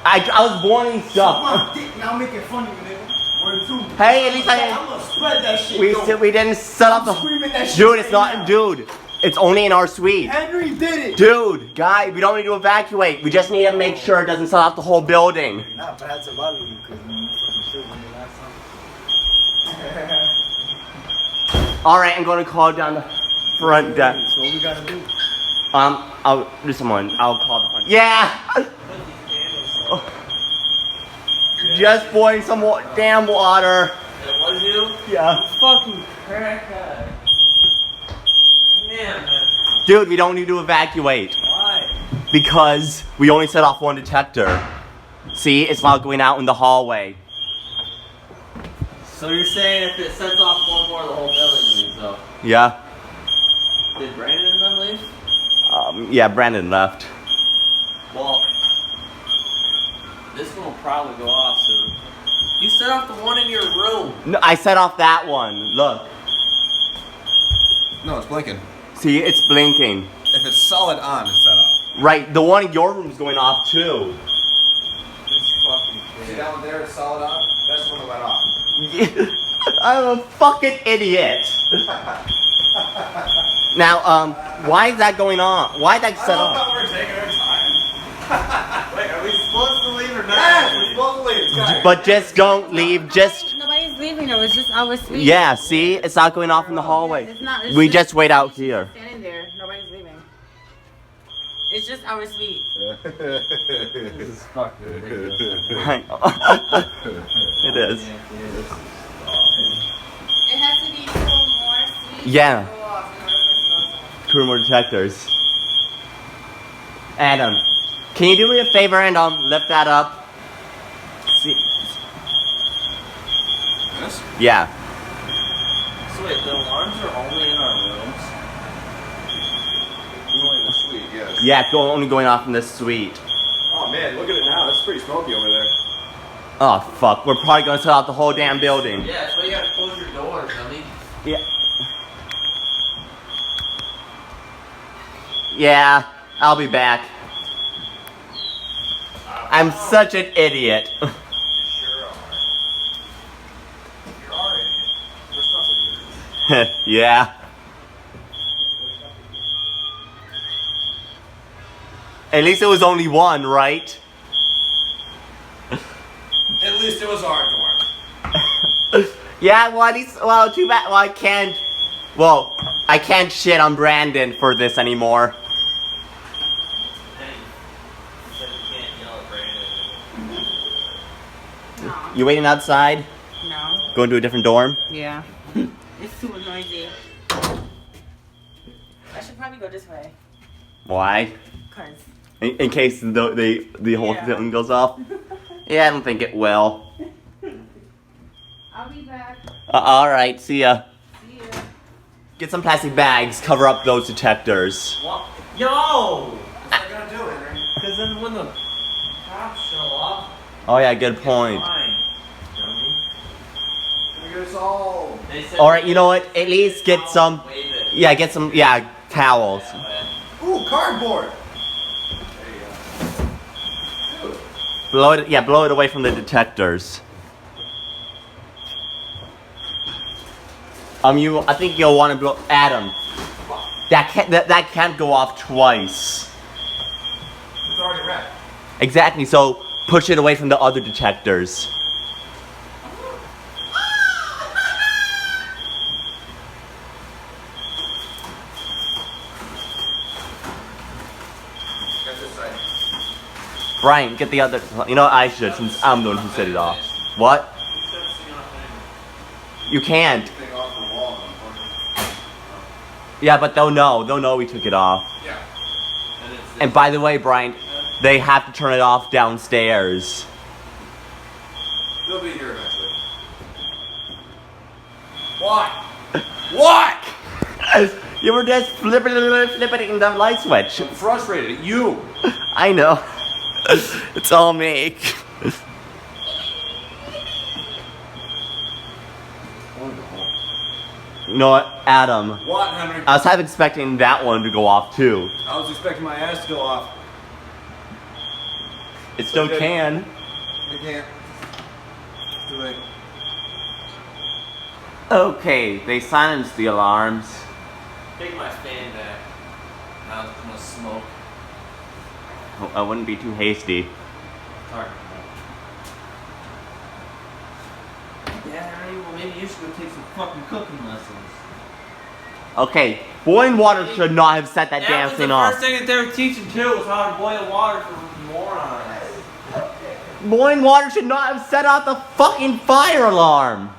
I was born in stuff. Now make it funny, nigga. Hey, at least I'm gonna spread that shit. we didn't set up the. Dude, it's not. Dude, it's only in our suite. Henry did it. Dude, guy, we don't need to evacuate. We just need to make sure it doesn't set off the whole building. Nah, but that's about you because you fucking shit when the last time. All right, I'm going to call down the front desk. So what we gotta do? I'll do someone. I'll call the front. Yeah. Just boiling some damn water. It was you? Yeah. Fucking crackhead. Damn, man. Dude, we don't need to evacuate. Why? Because we only set off one detector. See, it's not going out in the hallway. So you're saying if it sets off one more, the whole building leaves, though? Yeah. Did Brandon and them leave? Yeah, Brandon left. Well, this one will probably go off soon. You set off the one in your room. No, I set off that one. Look. No, it's blinking. See, it's blinking. If it's solid on, it's set off. Right, the one in your room's going off too. This fucking See kid. that one there, it's solid on? That's the one that went off. I'm a fucking idiot. Now, why is that going on? Why is that set off? We're taking our time. Wait, are we supposed to leave or not? Yes, we're supposed to leave. But just don't leave. Just Nobody's leaving. It was just our suite. yeah. See, it's not going off in the hallway. It's not. It's We just wait out here. Standing there. Nobody's leaving. It's just our suite. This is fucking ridiculous. It is. It has to be 2 or more suites. Yeah. To go off in order for us to go outside. 2 more detectors. Adam, can you do me a favor and lift that up? See. This? Yeah. So wait, the alarms are only in our rooms? Only in the suite, yes. Yeah, it's only going off in this suite. Oh man, look at it now. It's pretty smoky over there. Oh fuck, we're probably gonna set out the whole damn building. Yeah, that's why you gotta close your doors, dummy. Yeah. Yeah, I'll be back. I'm such an idiot. You sure are. You are an idiot. We're stuff idiots. Yeah. At least it was only one, right? At least it was our door. Yeah, well, at least, well, too bad. Well, I can't shit on Brandon for this anymore. Hey, you said you can't yell at Brandon. No. You waiting outside? No. Going to a different dorm? Yeah. It's too noisy. I should probably go this way. Why? Cause. In case the whole Yeah. thing goes off? Yeah, I don't think it will. I'll be back. Alright, see ya. See you. Get some plastic bags, cover up those detectors. What? Yo! What's that gonna do, Henry? Because then when the cops show up, Oh yeah, good point. fine, dummy. Gonna get us all. They said Alright, you know what? At least get some, Wave it. yeah, get some, yeah, towels. Ooh, cardboard. Blow it, yeah, blow it away from the detectors. I think you'll want to blow, Adam. That can't go off twice. It's already wrapped. Exactly, so push it away from the other detectors. Got this side. Brian, get the other, you know I should, since I'm the one who set it off. What? You can't. Thing off the wall. Yeah, but they'll know we took it off. Yeah. And by the way, Brian, they have to turn it off downstairs. They'll be here eventually. What? What? You were just flipping the light switch. I'm frustrated at you. I know. It's all me. You know what, Adam? What, Henry? I was half expecting that one to go off too. I was expecting my ass to go off. It still Okay. can. I can't. Too late. Okay, they silenced the alarms. Take my fan back. Now it's gonna smoke. I wouldn't be too hasty. Sorry. Daddy, well maybe you should go take some fucking cooking lessons. Okay, boiling water should not have set that damn thing That was off. the first thing that they were teaching too, was how to boil water for morons. Boiling water should not have set off the fucking fire alarm.